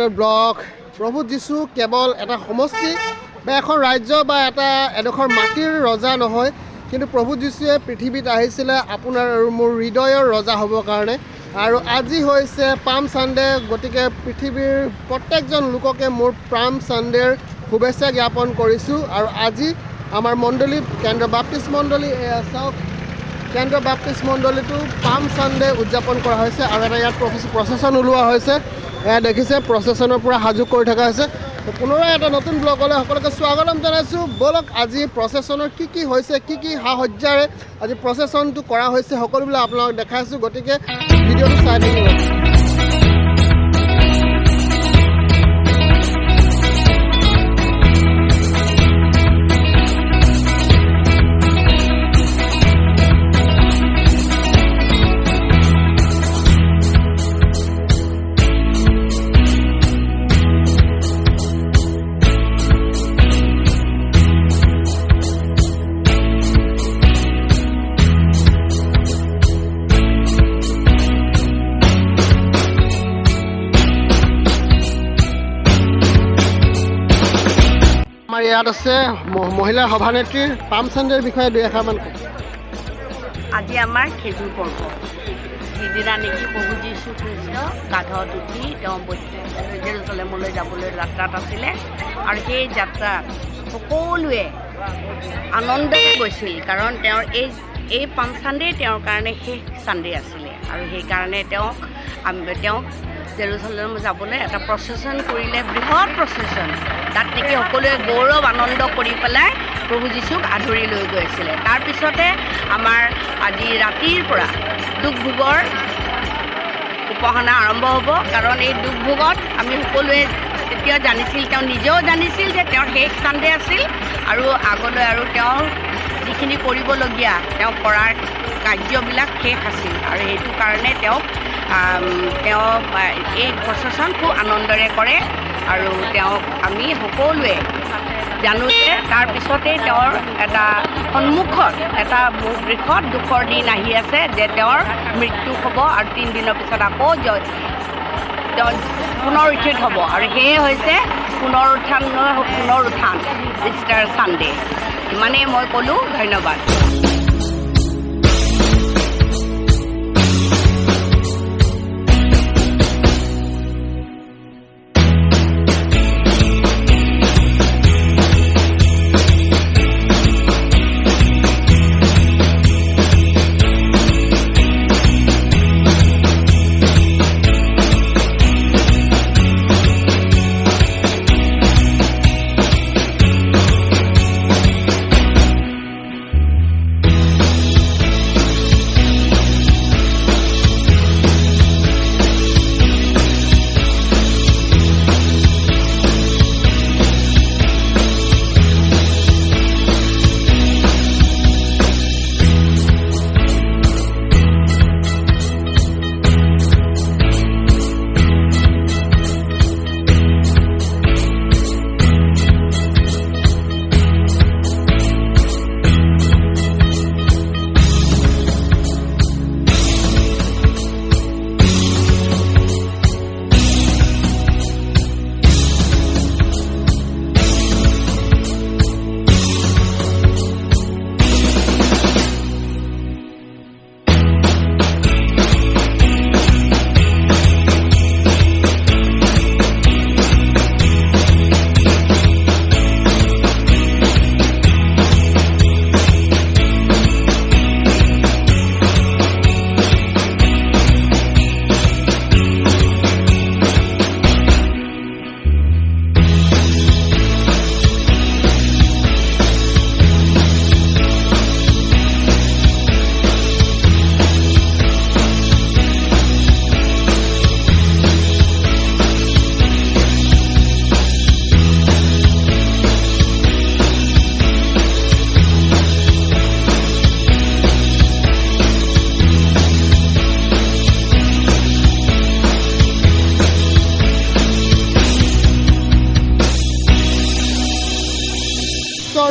Another block প্ৰভু যীশু কেৱল এটা সমষ্টি বা এখন ৰাজ্য বা এটা এডোখৰ মাটিৰ ৰজা নহয় কিন্তু প্ৰভু যীশুৱে পৃথিৱীত আহিছিলে আপোনাৰ আৰু মোৰ হৃদয়ৰ ৰজা হ'বৰ কাৰণে আৰু আজি হৈছে পাম সানডে গতিকে পৃথিৱীৰ প্ৰত্যেকজন লোককে মোৰ পাম সানডেৰ শুভেচ্ছা জ্ঞাপন কৰিছোঁ আৰু আজি আমাৰ মণ্ডলী কেন্দ্ৰ বাপ্তিষ্ট মণ্ডলী চাওক কেন্দ্ৰ বাপ্তিষ্ট মণ্ডলীটো পাম সানডে উদযাপন কৰা হৈছে আৰু এটা ইয়াত প্ৰচেছন ওলোৱা হৈছে এয়া দেখিছে প্ৰচেছনৰ পৰা সাজু কৰি থকা হৈছে পুনৰাই এটা নতুন ব্লগলৈ সকলোকে স্বাগতম জনাইছোঁ বলক আজি প্ৰচেছনৰ কি হৈছে কি সা সজ্জাৰে আজি প্ৰচেছনটো কৰা হৈছে সকলোবিলাক আপোনালোকক দেখাইছোঁ গতিকে ভিডিঅ'টো চাই থাকিব আমাৰ ইয়াত আছে মহিলা সভানেত্ৰীৰ পাম সানডেৰ বিষয়ে দুই এষাৰমান আজি আমাৰ খেজুৰ পৰ্ব যিদিনা নেকি প্ৰভু যীশু খ্ৰীষ্ট গাধত উঠি তেওঁ জেৰুজালেমলৈ যাবলৈ যাত্ৰাত আছিলে আৰু সেই যাত্ৰাত সকলোৱে আনন্দেৰে গৈছিল কাৰণ তেওঁৰ এই পাম সানডে তেওঁৰ কাৰণে শেষ সানডে আছিলে আৰু সেইকাৰণে তেওঁক জেৰুজালেম যাবলৈ এটা প্ৰচেছন কৰিলে বৃহৎ প্ৰচেছন তাত নেকি সকলোৱে গৌৰৱ আনন্দ কৰি পেলাই প্ৰভু যীশুক আদৰি লৈ গৈ আছিলে তাৰপিছতে আমাৰ আজি ৰাতিৰ পৰা দুখ ভোগৰ উপাসনা আৰম্ভ হ'ব কাৰণ এই দুখ ভোগত আমি সকলোৱে তেতিয়া জানিছিল তেওঁ নিজেও জানিছিল যে তেওঁৰ শেষ সানডে আছিল আৰু আগলৈ আৰু তেওঁ যিখিনি কৰিবলগীয়া তেওঁ কৰাৰ কাৰ্যবিলাক শেষ আছিল আৰু সেইটো কাৰণে তেওঁ এই প্ৰচেছন খুব আনন্দৰে কৰে আৰু তেওঁক আমি সকলোৱে জানো যে তাৰপিছতেই তেওঁৰ এটা সন্মুখত এটা বৃহৎ দুখৰ দিন আহি আছে যে তেওঁৰ মৃত্যু হ'ব আৰু 3 দিনৰ পিছত আকৌ তেওঁ পুনৰুত্থিত হ'ব আৰু সেয়ে হৈছে পুনৰুত্থান ইষ্টাৰ সানডে ইমানেই মই ক'লোঁ ধন্যবাদ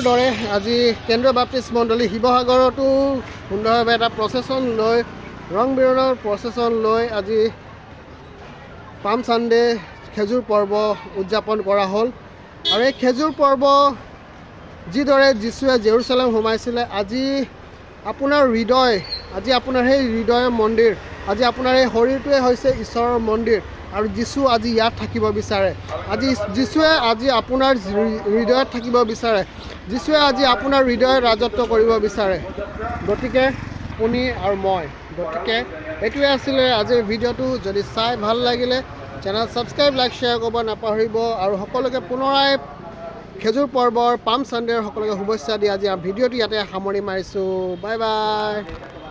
দৰে আজি কেন্দ্ৰীয় বাপ্তিষ্ট মণ্ডলী শিৱসাগৰতো সুন্দৰভাৱে এটা প্ৰচেছন লৈ ৰং বিৰঙৰ প্ৰচেছন লৈ আজি পাম সানডে খেজুৰ পৰ্ব উদযাপন কৰা হ'ল আৰু এই খেজুৰ পৰ্ব যিদৰে যীশুৱে জেৰুচালেম সোমাইছিলে আজি আপোনাৰ হৃদয় আজি আপোনাৰ সেই হৃদয়ৰ মন্দিৰ আজি আপোনাৰ এই শৰীৰটোৱে হৈছে ঈশ্বৰৰ মন্দিৰ আৰু যীশু আজি ইয়াত থাকিব বিচাৰে আজি যীশুৱে আজি আপোনাৰ হৃদয়ত থাকিব বিচাৰে যীশুৱে আজি আপোনাৰ হৃদয়ত ৰাজত্ব কৰিব বিচাৰে গতিকে আপুনি আৰু মই গতিকে এইটোৱে আছিলে আজিৰ ভিডিঅ'টো যদি চাই ভাল লাগিলে চেনেল ছাবস্ক্ৰাইব লাইক শ্বেয়াৰ কৰিব নাপাহৰিব আৰু সকলোকে পুনৰাই খেজুৰ পৰ্বৰ পাম চানডেৰ সকলোকে শুভেচ্ছা দি আজি ভিডিঅ'টো ইয়াতে সামৰণি মাৰিছোঁ বাই বাই